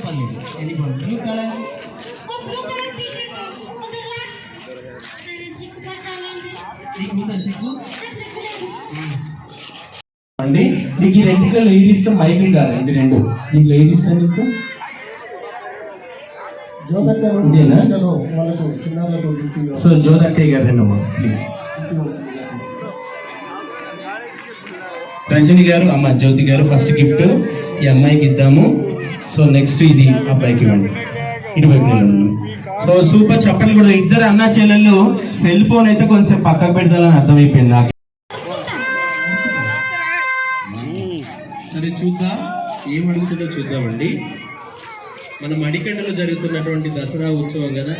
పర్లేదు ఎనీ పర్లేదు blue colour అండి నీకు ఈ రెండిట్లో ఏది ఇష్టం మైబిల్ గారు ఇది రెండు దీంట్లో ఏది ఇష్టం నీకు సో జ్యోతక్కయ్య గారు రెండు ప్లీజ్ రంజని గారు అమ్మ జ్యోతి గారు ఫస్ట్ గిఫ్ట్ ఈ అమ్మాయికి ఇద్దాము సో నెక్స్ట్ ఇది అబ్బాయికి ఇవ్వండి ఇటువైపు నేను సో సూపర్ చెప్పలు కూడా ఇద్దరు అన్న చెల్లెళ్ళు సెల్ ఫోన్ అయితే కొంచెం పక్కకు పెడతాలని అర్థమైపోయింది నాకు సరే చూద్దాం ఏం అడుగుతుందో చూద్దామండి మన మడికండలో జరుగుతున్నటువంటి దసరా ఉత్సవం కదా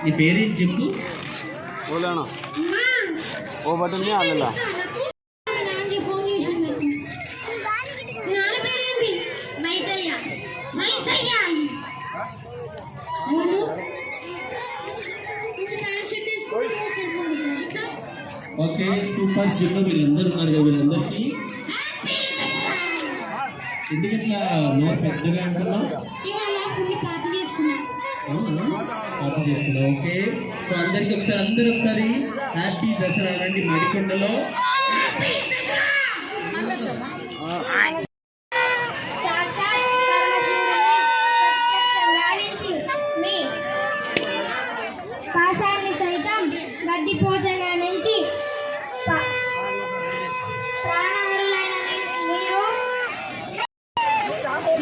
నీ పేరేంటి చెప్పు ఓ బటన్ అలా ఓకే సూపర్ జిల్లు వీళ్ళందరూ ఉన్నారు కదా వీళ్ళందరికీ ఎందుకు ఇట్లా నోరు పెద్దగా అంటున్నావు పార్టీ చేసుకున్నావు ఓకే సో అందరికి ఒకసారి అందరూ ఒకసారి హ్యాపీ దసరా రండి మడికొండలో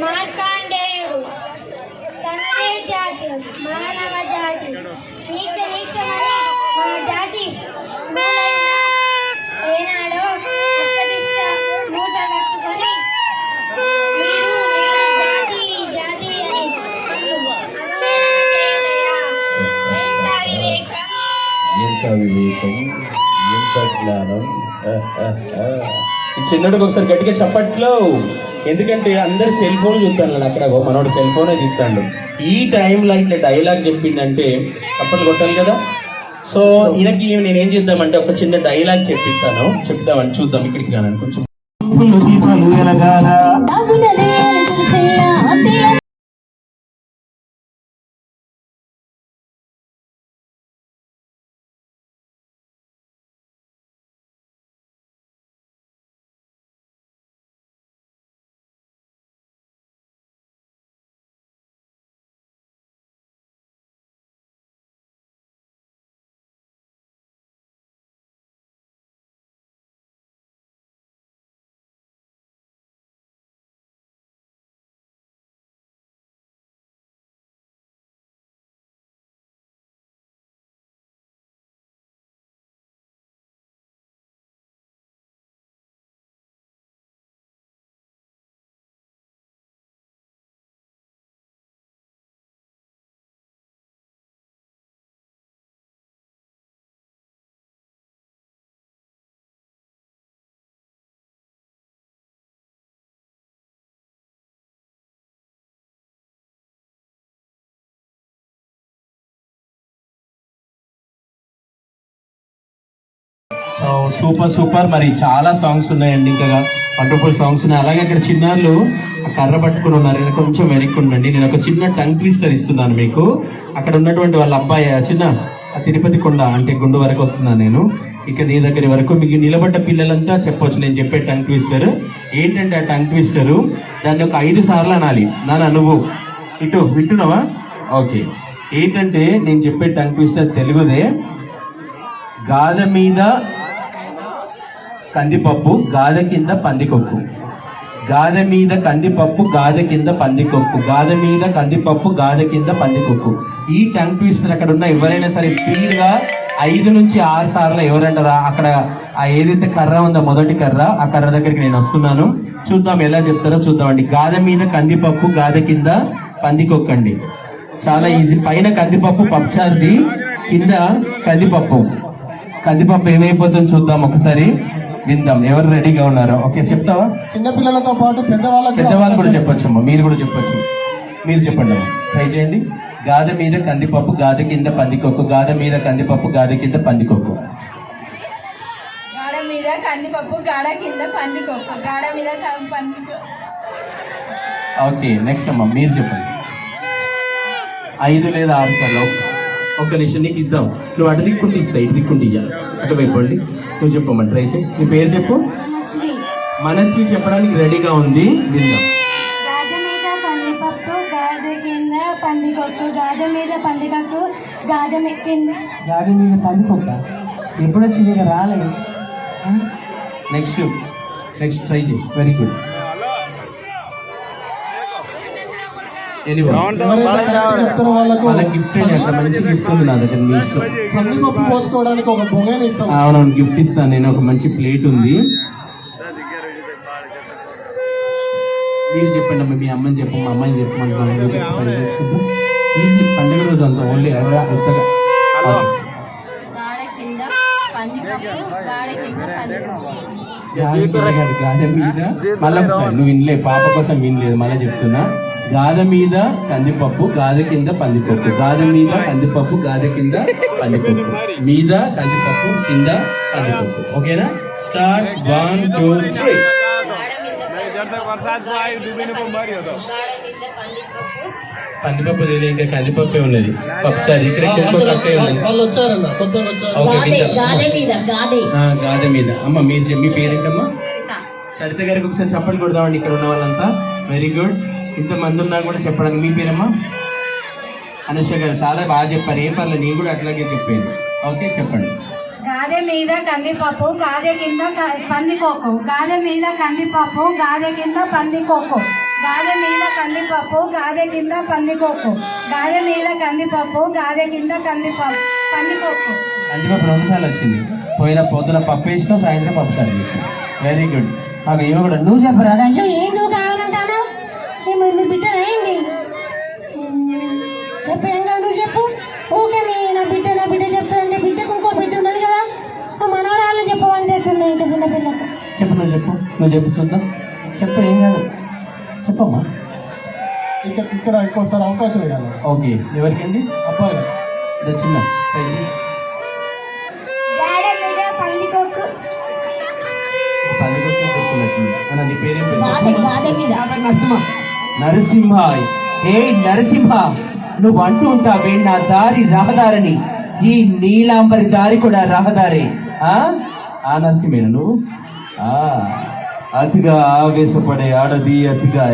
మార్కండేయుడు తనదే జాతి మానవ జాతి నీచ నీచమని మన జాతి ఏనాడో అత్తడిస్త మూట కట్టుకొని మీరు జాతి జాతి అని ఎంత వివేకం ఎంత జ్ఞానం చిన్నడికి ఒకసారి గట్టిగా చెప్పట్లో ఎందుకంటే అందరు సెల్ ఫోన్ చూస్తాను అక్కడ మనోడు సెల్ ఫోనే చూస్తాడు ఈ టైంలో ఇట్లా డైలాగ్ చెప్పిండంటే అప్పట్లో కొట్టాలి కదా సో ఈయనకి నేనేం చేద్దామంటే ఒక చిన్న డైలాగ్ చెప్తామని చూద్దాం ఇక్కడికి రాను కొంచెం సో సూపర్ మరి చాలా సాంగ్స్ ఉన్నాయండి ఇంకా వండర్ఫుల్ సాంగ్స్ ఉన్నాయి అలాగే అక్కడ చిన్నారులు ఆ కర్ర పట్టుకుని ఉన్నారు కొంచెం వెనక్కి ఉండండి నేను ఒక చిన్న టంగ్ ట్విస్టర్ ఇస్తున్నాను మీకు అక్కడ ఉన్నటువంటి వాళ్ళ అబ్బాయి చిన్న తిరుపతి కొండ అంటే గుండు వరకు వస్తున్నాను నేను ఇక నీ దగ్గర వరకు మీకు నిలబడ్డ పిల్లలంతా చెప్పొచ్చు నేను చెప్పే టంగ్ ట్విస్టర్ ఏంటంటే ఆ టంగ్ ట్విస్టరు దాన్ని ఒక 5 సార్లు అనాలి నువ్వు ఇటు వింటున్నావా ఓకే ఏంటంటే నేను చెప్పే టంగ్ ట్విస్టర్ తెలుగుదే గాథ మీద కందిపప్పు గాథ కింద పందికొక్కు గాథ మీద కందిపప్పు గాథ కింద పందికొక్కు గాథ మీద కందిపప్పు గాథ కింద పందికొక్కు ఈ టంగ్ ట్విస్టర్ అక్కడ ఉన్న ఎవరైనా సరే స్పీడ్గా 5 నుంచి 6 సార్లు ఎవరంటారా అక్కడ ఆ ఏదైతే కర్ర ఉందో మొదటి కర్ర ఆ కర్ర దగ్గరికి నేను వస్తున్నాను చూద్దాం ఎలా చెప్తారో చూద్దామండి గాథ మీద కందిపప్పు గాథ కింద పందికొక్కండి చాలా ఈజీ పైన కందిపప్పు పప్పుచారుది కింద కందిపప్పు ఏమైపోతుందో చూద్దాం ఒకసారి విందాం ఎవరు రెడీగా ఉన్నారో ఓకే చెప్తావా చిన్న పిల్లలతో పాటు పెద్దవాళ్ళు కూడా చెప్పొచ్చమ్మా మీరు కూడా చెప్పొచ్చు మీరు చెప్పండి అమ్మా ట్రై చేయండి గాథ మీద కందిపప్పు గాథ కింద పందికొక్కు గాథ మీద కందిపప్పు గాథ కింద పందికొక్కు గాథ మీద మీద కందిపప్పు, గాడ కింద పందికొక్కు, గాడ మీద పందికొక్కు. ఓకే నెక్స్ట్ అమ్మా మీరు చెప్పండి 5 లేదా 6 సార్లు ఒక్క నిమిషం నీకు ఇద్దాం నువ్వు అటు దిక్కుంటే ఇస్తా ఇటు దిక్కుంటే ఇయ్య అటువైపు వెళ్ళి నువ్వు చెప్పమ్మా ట్రై చేయి నీ పేరు చెప్పు మనస్వి చెప్పడానికి రెడీగా ఉంది విందాం గాజ మీద కందిపప్పు గాజ కింద పందికొక్కు గాజ మీద పందికొక్కు గాజ కింద గాడి మీద పండుకొక్క ఎప్పుడు వచ్చి నీకు రాలేదు నెక్స్ట్ ట్రై చేయి వెరీ గుడ్ చెప్తున్న వాళ్ళకు గిఫ్ట్ అండి అక్కడ మంచి గిఫ్ట్ ఉంది నా దగ్గర మీ ఇష్టం కందిపప్పు పోసుకోవడానికి ఒక బొంగని ఇస్తాం. అవునవును గిఫ్ట్ ఇస్తాను నేను ఒక మంచి ప్లేట్ ఉంది మీరు చెప్పండి అమ్మ మీ అమ్మని చెప్పు మా అమ్మని చెప్పమంటున్నాను ఈజీ పండుగ రోజు అంతా ఓన్లీ కొత్తగా గాడ కింద పందికొక్కు, గాడ కింద పందికొక్కు. గాథ మీద మళ్ళీ ఒకసారి నువ్వు వినలే పాప కోసం వినలేదు మళ్ళీ చెప్తున్నా గాథ మీద కందిపప్పు గాథ కింద పందిపప్పు గాథ మీద కందిపప్పు గాథ కింద పందిపప్పు మీద కందిపప్పు కింద పందిపప్పు ఓకేనా స్టార్ట్ 1 2 3 పందిపప్పు లేదు ఇంకా కందిపప్పే ఉన్నది పప్పుసారి ఇక్కడ కట్టే ఉన్నది వాళ్ళు వచ్చారన్న కొత్తగా వచ్చారు. గాథ మీద అమ్మ మీరు మీ పేరేంటమ్మా సరిత గారికి ఒకసారి చప్పట్లు కొడదామండి ఇక్కడ ఉన్న వాళ్ళంతా వెరీ గుడ్ ఇంతమంది ఉన్నా కూడా చెప్పడానికి మీ పేరమ్మా అనుష గారు చాలా బాగా చెప్పారు ఏం పర్లేదు నేను కూడా అట్లాగే చెప్పేది ఓకే చెప్పండి గాదె మీద కందిపప్పు గాదె కింద పందికొక్కు, గాదె మీద కందిపప్పు గాదె కింద పందికొక్కు, గాదె మీద కందిపప్పు గాదె కింద పందికొక్కు, గాదె మీద కందిపప్పు గాదె కింద పందికొక్కు. కందిపప్పు 2 సార్లు వచ్చింది పోయిన పొద్దున పప్పు వేసినావు సాయంత్రం పప్పు సార్లు చేసినావు వెరీ గుడ్ మాకు ఏమో కూడా నువ్వు చెప్పరా అయ్యో ఏం నువ్వు కావాలంటాను మీ బిడ్డ ఏంటి చెప్పేంగా నువ్వు చెప్పు ఓకే నా బిడ్డ చెప్తానంటే బిడ్డకు ఇంకో బిడ్డ ఉన్నది కదా మనవరాళ్ళు చెప్పమంటే ఎట్టున్నాయి ఇంకా చిన్నపిల్లకు చెప్పు నువ్వు చెప్పు చూద్దాం చెప్పు ఏం కాదు చెప్పమ్మా ఇక్కడ ఇంకోసారి అవకాశం ఇవ్వాలి ఓకే ఎవరికండి అబ్బాయి చిన్న గాడ మీద పందికొక్కు పండుగ చెప్పుకున్నట్టు నీ పేరేం నరసింహ హే నరసింహ నువ్వు అంటూ ఉంటావే నా దారి రహదారని ఈ నీలాంబరి దారి కూడా రహదారే ఆ నరసింహేనా నువ్వు అతిగా ఆవేశపడే ఆడది అతిగా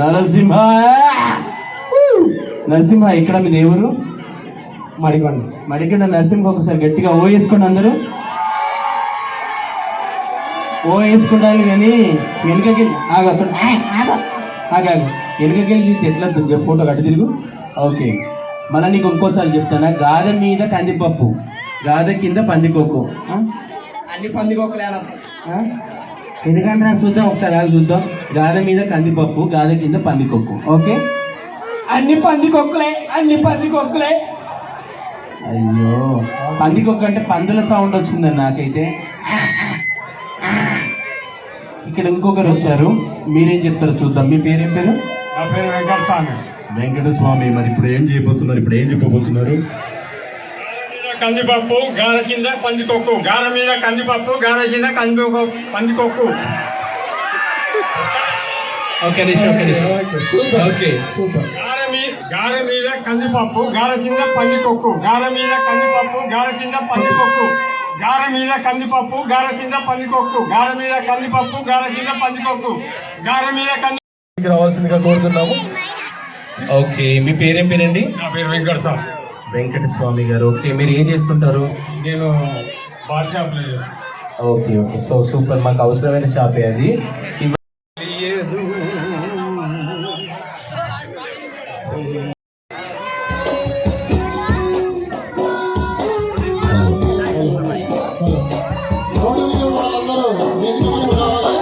నరసింహ నరసింహ ఇక్కడ మీ దేవురు మడికొండ నరసింహ ఒకసారి గట్టిగా ఓ వేసుకోండి అందరూ ఓ వేసుకుంటాను కానీ వెనుకకెళ్ళి ఆగాగు వెనుకకెళ్ళి ఎట్లా ఫోటో కట్టి తిరుగు ఓకే మళ్ళీ నీకు ఇంకోసారి చెప్తానా గాథ మీద కందిపప్పు గాథ కింద పందికొక్కు అన్ని పందికొక్కలే ఎందుకంటే చూద్దాం ఒకసారి చూద్దాం గాథ మీద కందిపప్పు గాథ కింద పందికొక్కు ఓకే అన్ని పందికొక్కలే అయ్యో పందికొక్క అంటే పందుల సౌండ్ వచ్చిందని నాకైతే ఇక్కడ ఇంకొకరు వచ్చారు మీరేం చెప్తారో చూద్దాం మీ పేరేం పేరు నా పేరు వెంకటస్వామి మరి ఇప్పుడు ఏం చెప్పబోతున్నారు కందిపప్పు గార కింద పందికొక్కు, గార మీద కందిపప్పు గార కింద పందికొక్కు. ఓకే సూపర్ గార మీద కందిపప్పు గార కింద పందికొక్కు, గార మీద కందిపప్పు గార కింద పందికొక్కు, గార మీద కందిపప్పు గార కింద పందికొక్కు, గార మీద కందిపప్పు గార కింద పందికొక్కు, గార మీద రావాల్సిందిగా కోరుతున్నాము. ఓకే మీ పేరేం పేరండి నా పేరు వెంకటస్వామి గారు ఓకే మీరు ఏం చేస్తుంటారు నేను బార్ షాప్ లో ఓకే సో సూపర్ మాకు అవసరమైన షాపే అది వాళ్ళందరూ వేదిక మీదకు రావాలి.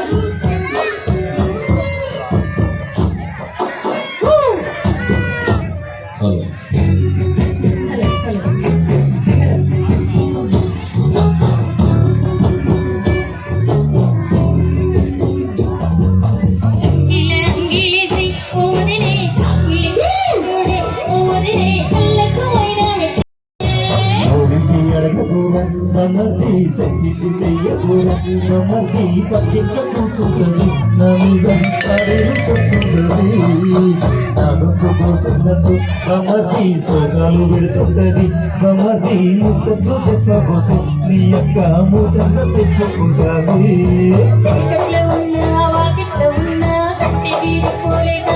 గిలిసి ఓదినే చాకిలి మమతి సంగీతి చెయ్యకూడదు మమతి పక్కింట కూర్చుంటుంది నా మీద సరైన చెప్తుంటుంది నాగొంతు పోతున్నట్టు మమతి స్వర్గాలు పెడుతుంటది మమతి ముచ్చట్లు చెప్పబోతు నీ యొక్క మూటంతా తెచ్చుకుంటుంది చీకట్లో ఉన్నా వాకిట్లో ఉన్నా కట్టి తీరుకోలేక